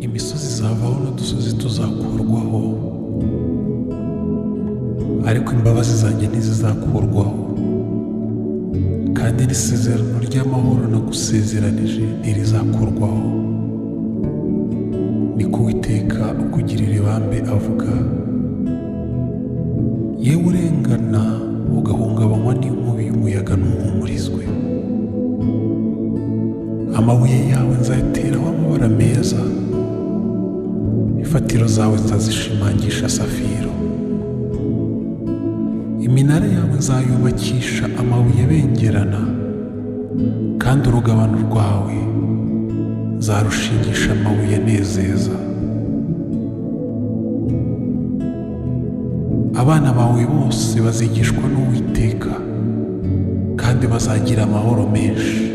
imisozi izavaho n'udusozi tuzakurwaho, ariko imbabazi zanjye ntizizakurwaho, kandi n'isezerano ry'amahoro nagusezeranije ntirizakurwaho. Niko Uwiteka ukugirira ibambe avuga. Yewe urengana ugahungabanywa n'inkubi y'umuyaga ntuhumurizwe. Amabuye yawe nzayateraho amabara meza, imfatiro zawe nzazishimangisha safiro. Iminara yawe nzayubakisha amabuye abengerana, kandi urugabano rwawe nzarushingisha amabuye anezeza. Abana bawe bose bazigishwa n'Uwiteka, kandi bazagira amahoro menshi.